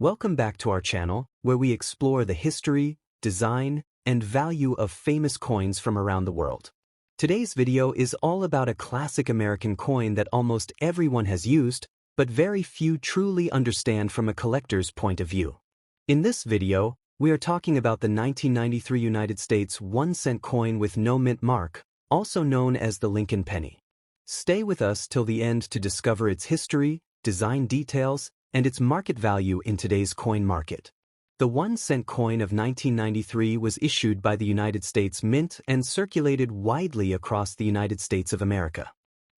Welcome back to our channel, where we explore the history, design, and value of famous coins from around the world. Today's video is all about a classic American coin that almost everyone has used, but very few truly understand from a collector's point of view. In this video, we are talking about the 1993 United States 1-cent coin with no mint mark, also known as the Lincoln penny. Stay with us till the end to discover its history, design details, and its market value in today's coin market. The 1-cent coin of 1993 was issued by the United States Mint and circulated widely across the United States of America.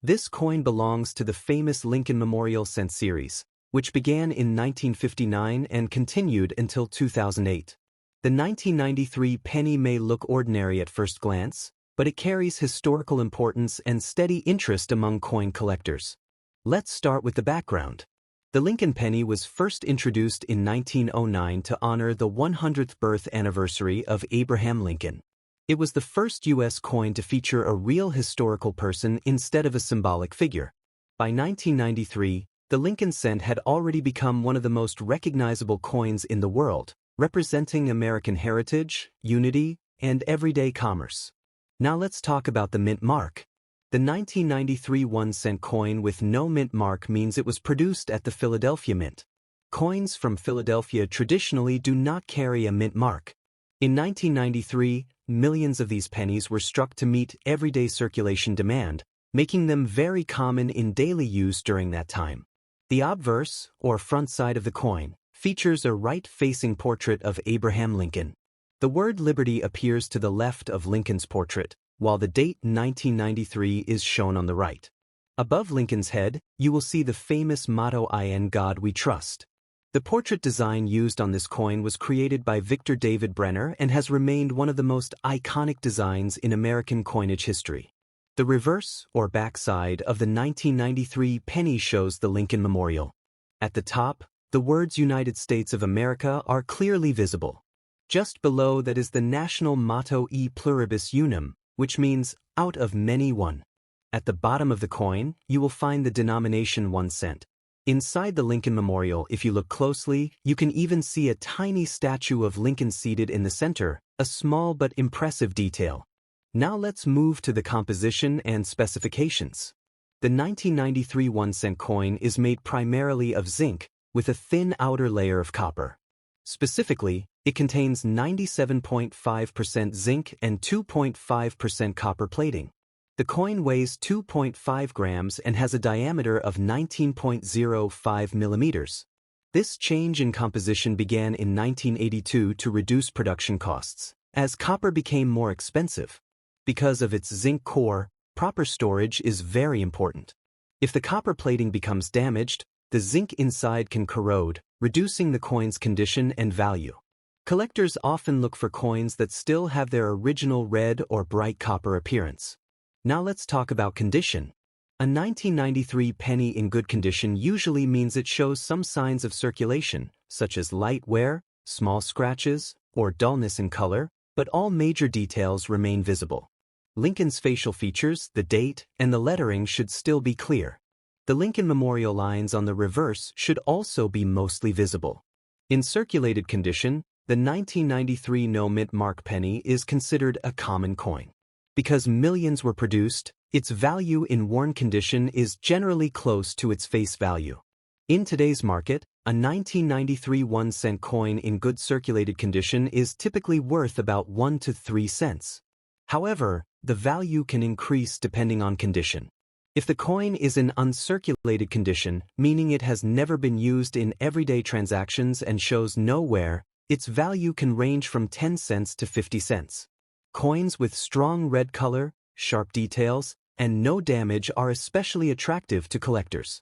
This coin belongs to the famous Lincoln Memorial Cent series, which began in 1959 and continued until 2008. The 1993 penny may look ordinary at first glance, but it carries historical importance and steady interest among coin collectors. Let's start with the background. The Lincoln penny was first introduced in 1909 to honor the 100th birth anniversary of Abraham Lincoln. It was the first U.S. coin to feature a real historical person instead of a symbolic figure. By 1993, the Lincoln cent had already become one of the most recognizable coins in the world, representing American heritage, unity, and everyday commerce. Now let's talk about the mint mark. The 1993 1-cent coin with no mint mark means it was produced at the Philadelphia Mint. Coins from Philadelphia traditionally do not carry a mint mark. In 1993, millions of these pennies were struck to meet everyday circulation demand, making them very common in daily use during that time. The obverse, or front side of the coin, features a right-facing portrait of Abraham Lincoln. The word liberty appears to the left of Lincoln's portrait, while the date 1993 is shown on the right. Above Lincoln's head, you will see the famous motto "In God We Trust." The portrait design used on this coin was created by Victor David Brenner and has remained one of the most iconic designs in American coinage history. The reverse, or backside, of the 1993 penny shows the Lincoln Memorial. At the top, the words United States of America are clearly visible. Just below that is the national motto E pluribus unum, which means out of many one. At the bottom of the coin, you will find the denomination 1 cent. Inside the Lincoln Memorial, if you look closely, you can even see a tiny statue of Lincoln seated in the center, a small but impressive detail. Now let's move to the composition and specifications. The 1993 1-cent coin is made primarily of zinc, with a thin outer layer of copper. Specifically, it contains 97.5% zinc and 2.5% copper plating. The coin weighs 2.5 grams and has a diameter of 19.05 millimeters. This change in composition began in 1982 to reduce production costs, as copper became more expensive. Because of its zinc core, proper storage is very important. If the copper plating becomes damaged, the zinc inside can corrode, reducing the coin's condition and value. Collectors often look for coins that still have their original red or bright copper appearance. Now let's talk about condition. A 1993 penny in good condition usually means it shows some signs of circulation, such as light wear, small scratches, or dullness in color, but all major details remain visible. Lincoln's facial features, the date, and the lettering should still be clear. The Lincoln Memorial lines on the reverse should also be mostly visible. In circulated condition, the 1993 no mint mark penny is considered a common coin. Because millions were produced, its value in worn condition is generally close to its face value. In today's market, a 1993 1-cent coin in good circulated condition is typically worth about 1 to 3 cents. However, the value can increase depending on condition. If the coin is in uncirculated condition, meaning it has never been used in everyday transactions and shows no wear, its value can range from 10 cents to 50 cents. Coins with strong red color, sharp details, and no damage are especially attractive to collectors.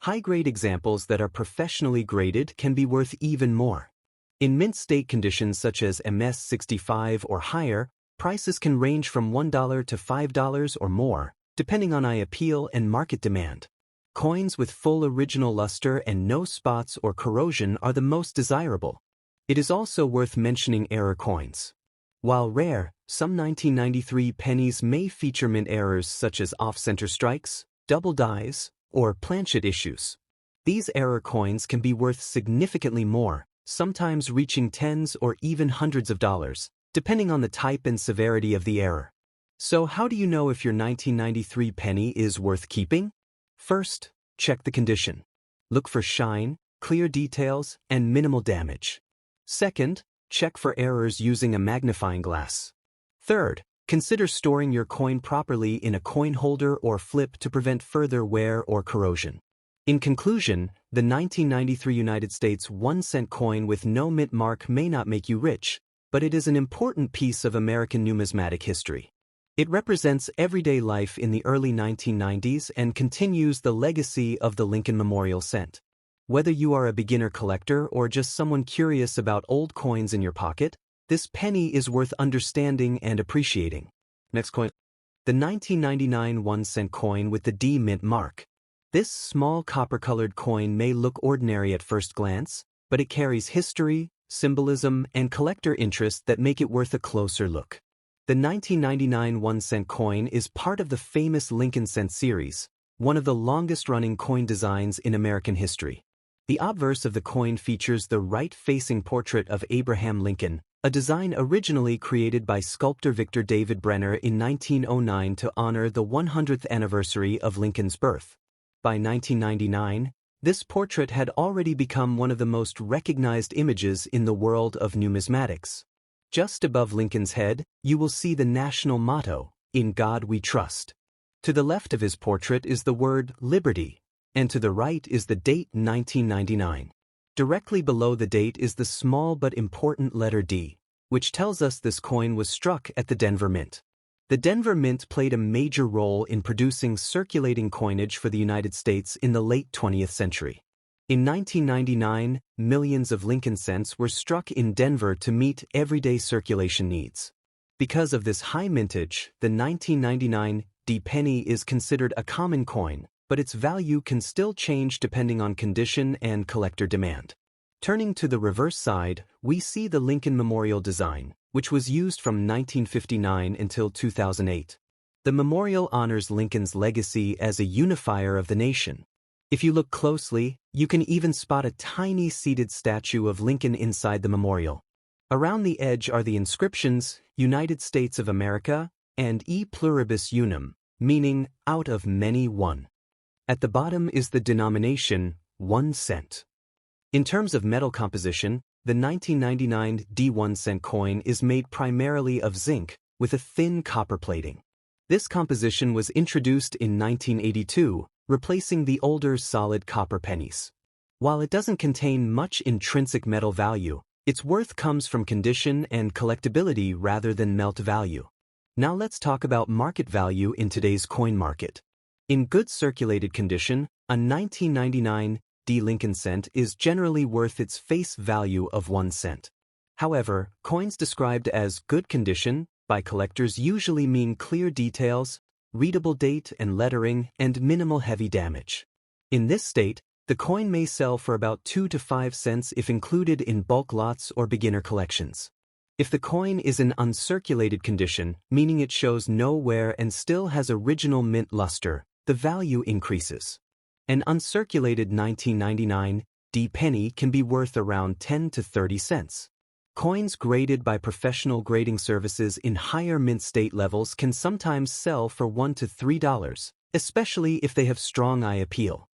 High-grade examples that are professionally graded can be worth even more. In mint state conditions such as MS-65 or higher, prices can range from $1 to $5 or more, depending on eye appeal and market demand. Coins with full original luster and no spots or corrosion are the most desirable. It is also worth mentioning error coins. While rare, some 1993 pennies may feature mint errors such as off-center strikes, double dies, or planchet issues. These error coins can be worth significantly more, sometimes reaching tens or even hundreds of dollars, depending on the type and severity of the error. So how do you know if your 1993 penny is worth keeping? First, check the condition. Look for shine, clear details, and minimal damage. Second, check for errors using a magnifying glass. Third, consider storing your coin properly in a coin holder or flip to prevent further wear or corrosion. In conclusion, the 1993 United States 1-cent coin with no mint mark may not make you rich, but it is an important piece of American numismatic history. It represents everyday life in the early 1990s and continues the legacy of the Lincoln Memorial Cent. Whether you are a beginner collector or just someone curious about old coins in your pocket, this penny is worth understanding and appreciating. Next coin. The 1999 1-cent coin with the D mint mark. This small copper-colored coin may look ordinary at first glance, but it carries history, symbolism, and collector interest that make it worth a closer look. The 1999 1-cent coin is part of the famous Lincoln Cent series, one of the longest-running coin designs in American history. The obverse of the coin features the right-facing portrait of Abraham Lincoln, a design originally created by sculptor Victor David Brenner in 1909 to honor the 100th anniversary of Lincoln's birth. By 1999, this portrait had already become one of the most recognized images in the world of numismatics. Just above Lincoln's head, you will see the national motto, "In God We Trust." To the left of his portrait is the word "Liberty," and to the right is the date 1999. Directly below the date is the small but important letter D, which tells us this coin was struck at the Denver Mint. The Denver Mint played a major role in producing circulating coinage for the United States in the late 20th century. In 1999, millions of Lincoln cents were struck in Denver to meet everyday circulation needs. Because of this high mintage, the 1999 D penny is considered a common coin, but its value can still change depending on condition and collector demand. Turning to the reverse side, we see the Lincoln Memorial design, which was used from 1959 until 2008. The memorial honors Lincoln's legacy as a unifier of the nation. If you look closely, you can even spot a tiny seated statue of Lincoln inside the memorial. Around the edge are the inscriptions, United States of America, and E pluribus unum, meaning out of many one. At the bottom is the denomination, 1 cent. In terms of metal composition, the 1999 D1 cent coin is made primarily of zinc, with a thin copper plating. This composition was introduced in 1982, replacing the older solid copper pennies. While it doesn't contain much intrinsic metal value, its worth comes from condition and collectability rather than melt value. Now let's talk about market value in today's coin market. In good circulated condition, a 1999 D Lincoln cent is generally worth its face value of 1 cent. However, coins described as good condition by collectors usually mean clear details, readable date and lettering, and minimal heavy damage. In this state, the coin may sell for about 2 to 5 cents if included in bulk lots or beginner collections. If the coin is in uncirculated condition, meaning it shows no wear and still has original mint luster, the value increases. An uncirculated 1999 D penny can be worth around 10 to 30 cents. Coins graded by professional grading services in higher mint state levels can sometimes sell for $1 to $3, especially if they have strong eye appeal.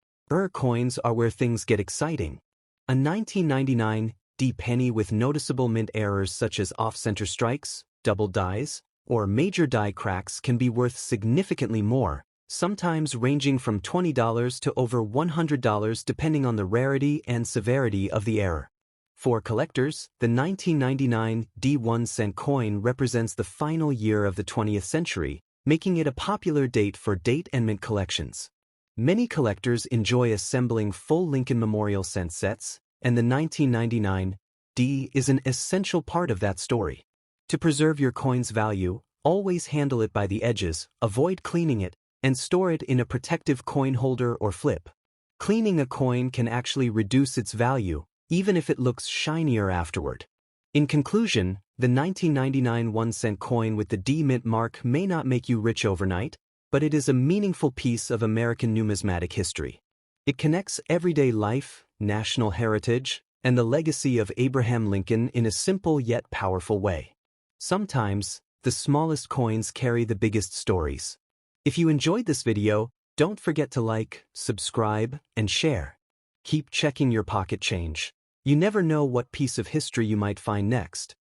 Coins are where things get exciting. A 1999 D penny with noticeable mint errors such as off-center strikes, double dies, or major die cracks can be worth significantly more, sometimes ranging from $20 to over $100 depending on the rarity and severity of the error. For collectors, the 1999 D1 cent coin represents the final year of the 20th century, making it a popular date for date and mint collections. Many collectors enjoy assembling full Lincoln Memorial cent sets, and the 1999 D is an essential part of that story. To preserve your coin's value, always handle it by the edges, avoid cleaning it, and store it in a protective coin holder or flip. Cleaning a coin can actually reduce its value, even if it looks shinier afterward. In conclusion, the 1999 1-cent coin with the D mint mark may not make you rich overnight, but it is a meaningful piece of American numismatic history. It connects everyday life, national heritage, and the legacy of Abraham Lincoln in a simple yet powerful way. Sometimes, the smallest coins carry the biggest stories. If you enjoyed this video, don't forget to like, subscribe, and share. Keep checking your pocket change. You never know what piece of history you might find next.